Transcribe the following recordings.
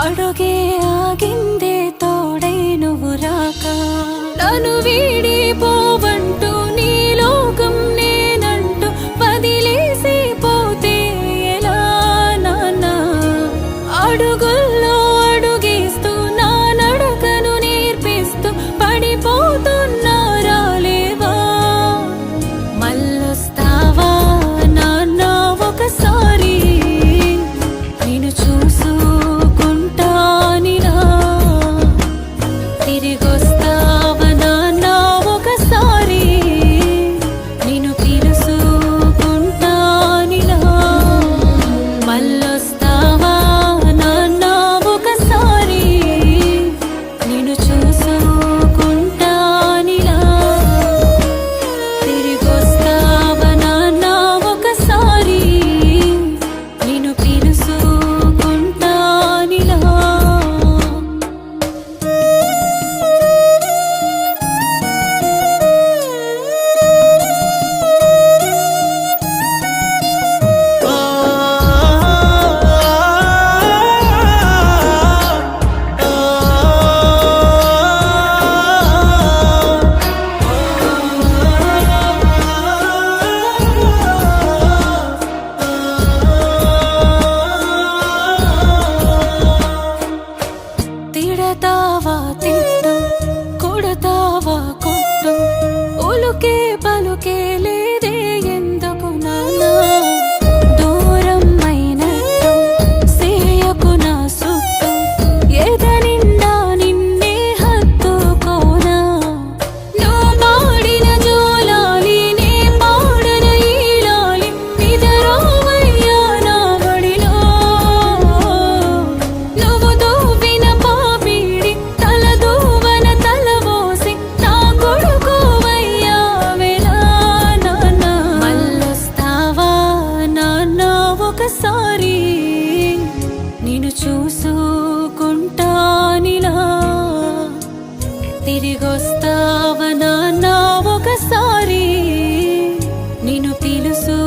అడుగే ఆగిందే తోడై నువ్వు రాక నన్ను వీడిపోవంటూ నీ లోకం నేనంటూ వదిలేసి పోతే ఎలా నాన్న అడుగుల్లో అడుగేస్తూ నా నడకను నేర్పిస్తూ పడిపోతున్నా రాలేవా మళ్ళొస్తావా నాన్న ఒకసారి నేను చూసుకుంటానిలా తిరిగొస్తావా నాన్న ఒకసారి నేను పిలుసుకుంటానిలా మళ్ళొస్తావా నాన్న ఒకసారి నేను చూసుకుంటానిలా తిరిగొస్తావా నాన్న ఒకసారి నేను పిలుసుకుంటానిలా తిడతావా తిట్టు కొడతావా కొట్టు ఉలుకే పలుకే లేదే ఎందుకు నాన్న దూరం అయినట్టు సేయకు నా సుట్టు ఎద నిండా నిన్నే హత్తుకోనా నువ్వు పాడిన జోలాలి నే పాడన ఈలాలి నిదరోవయ్యా నా బడిలో నువ్వు దూవిన పాపిడి తలదూవన తలవోసి నా కొడుకోవయ్యా వెలా నాన్న మళ్ళొస్తావా నాన్న ఒకసారి నేను చూసుకుంటానిలా తిరిగొస్తావా నాన్న ఒకసారి నేను పిలుసుకుంటానిలా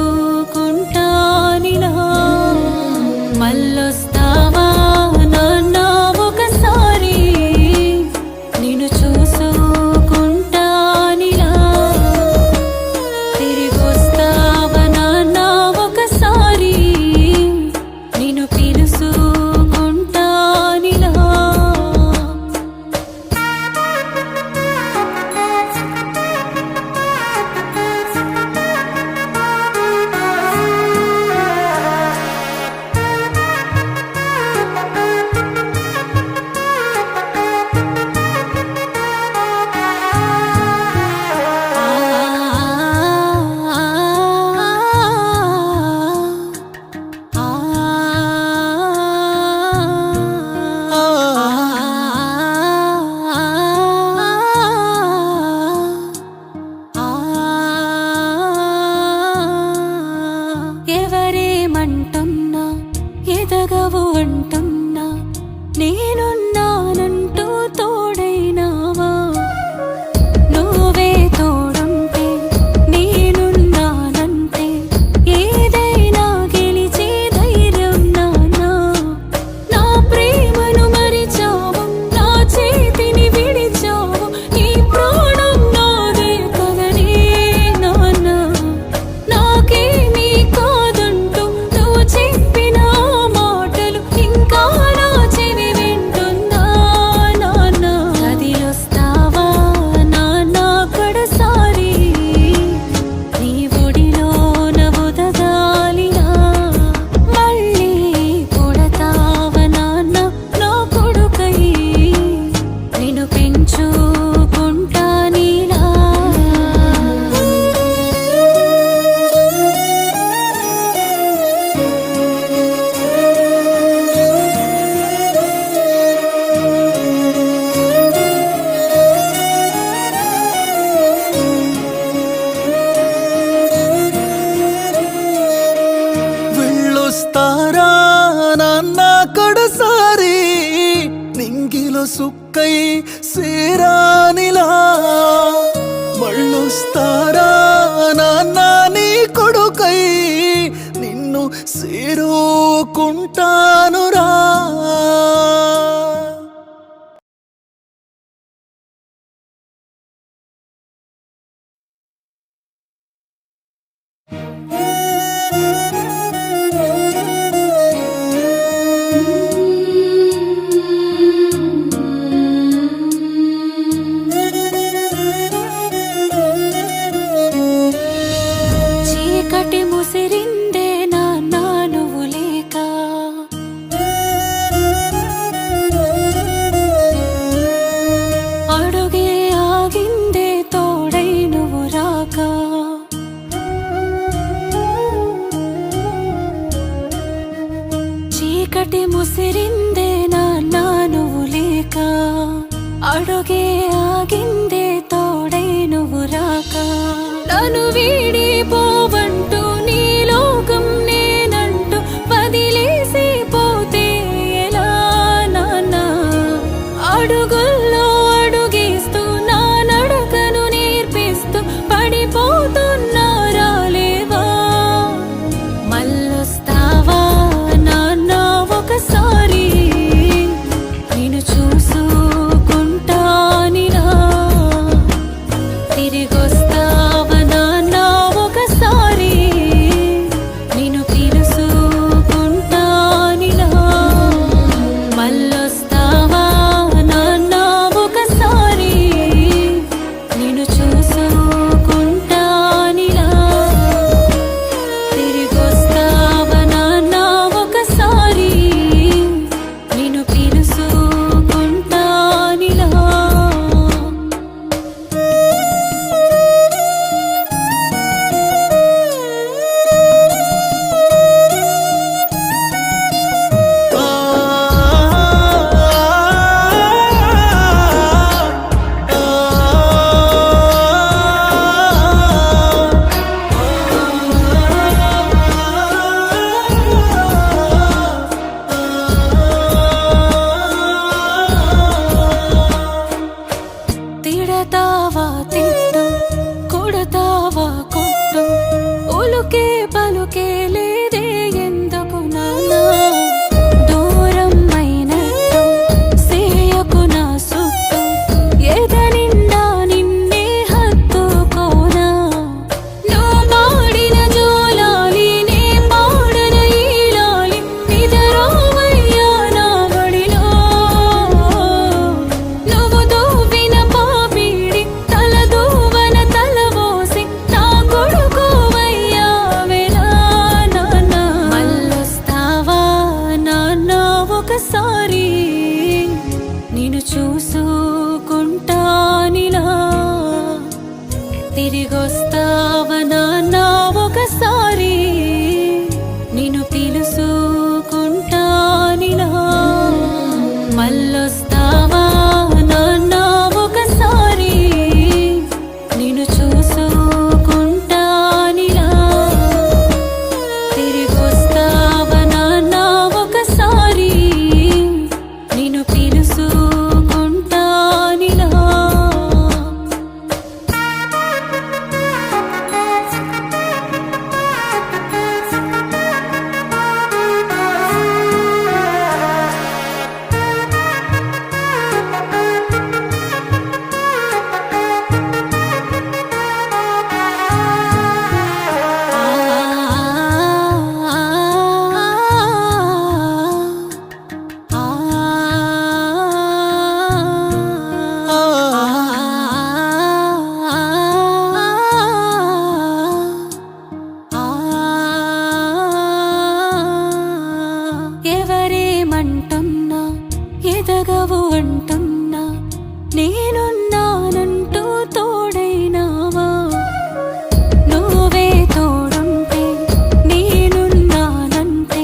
మళ్ళొస్తావా నాన్న ఒకసారి నేను చూసుకుంటానిలా తిరిగొస్తావా నాన్న ఒకసారి నేను పిలుసుకుంటానిలా ఎవరేమంటున్నా ఎదగవు అంటున్నా నేనున్నానంటూ తోడైనావా నువ్వే తోడుంటే నేనున్నానంటే ఏదైనా గెలిచే ధైర్యం నాన్నా నా ప్రేమను మరిచావు నా చేతిని విడిచావు నీ ప్రాణం నాదే కదనే నాన్న నాకేమీ కాదంటూ నువ్వు చెప్పిన మాటలు ఇంకా నా చెవి వింటుందా నాన్న కదిలొస్తావా నాన్న కడసారి నీ ఒడిలోన ఉదగాలిలా మళ్ళీ పుడతావా నాన్న నా కొడుకై నిన్ను పెంచుకుంటానిలా వెళ్ళొస్తారా నాన్న కడసారి నింగిలో సుక్కై సేరానిలా మళ్ళొస్తారా నాన్న నీ కొడుకై నిన్ను సేరుకుంటానురా ముసిరిందే నాన్న నువ్వు లేక, అడుగే ఆగిందే తోడై నువ్వు రాక. నన్ను వీడి పోవంటూ నీ లోకం నేనంటూ వదిలేసి పోతే ఎలా నాన్న? అడుగుల్లో అడుగేస్తూ నా నడకను నేర్పిస్తూ పడిపోతున్నా రాలేవా? మళ్ళొస్తావా నాన్న ఒకసారి? నేను చూసుకుంటానిలా. తిరిగొస్తావా నాన్న ఒకసారి? నేను పిలుసుకుంటానిలా. మళ్ళొస్తావా నాన్న ఒకసారి? నేను చూసుకుంటానిలా. తిరిగొస్తావా నాన్న ఒకసారి? నేను పిలుసుకుంటానిలా. తిడతావా తిట్టు, కొడతావా కొట్టు, ఉలుకే పలుకే లేదే ఎందుకు నాన్న? దూరం అయినట్టు సేయకు నా సుట్టు, ఎదనిండా నిన్నే హత్తుకోనా? నువ్వు పాడిన జోలాలి నే పాడన ఈలాలి, నిదరోవయ్యా నా బడిలో. నువ్వు దూవిన పాపిడి తలదూవన తలవోసి నా కొడుకోవయ్యా వెలా నాన్న? మళ్ళొస్తావా నాన్న ఒకసారి? నేను చూసుకుంటానిలా. తిరిగొస్తావా నాన్న ఒకసారి? నేను పిలుసుకుంటానిలా. మళ్ళొస్తావా నాన్న ఒకసారి? నేను చూసుకుంటానిలా. తిరిగొస్తావా నాన్న ఒకసారి? నేను పిలుసుకుంటానిలా. ఎవరేమంటున్నా ఎదగవు అంటున్నా, నేనున్నానంటూ తోడైనావా? నువ్వే తోడుంటే నేనున్నానంటే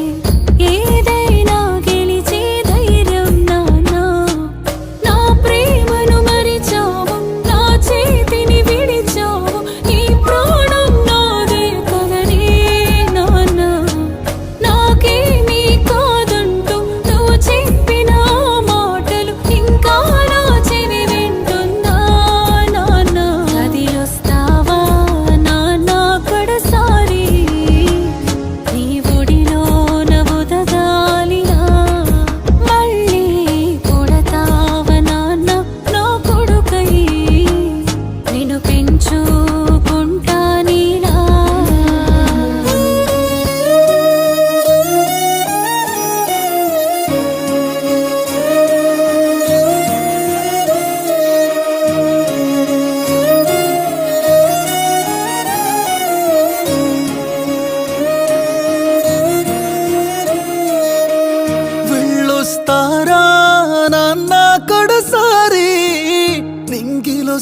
ఏదైనా గెలిచే ధైర్యం నాన్న. నా ప్రేమను మరిచావు, నా చేతిని విడిచావు, నీ ప్రాణం నాదే కదనే నాన్న. నాకేమీ కాదంటూ నువ్వు చెప్పిన మాటలు ఇంకా నా చెవి వింటుందా నాన్న? కదిలొస్తావా నాన్న కడసారి? నీ ఒడిలోన ఉదగాలినా. మళ్ళీ కొడతావా నాన్న నా కొడుకై? నేను పెంచుకుంటానిలా. వెళ్ళొస్తారా నాన్న కడసారి? నింగిలో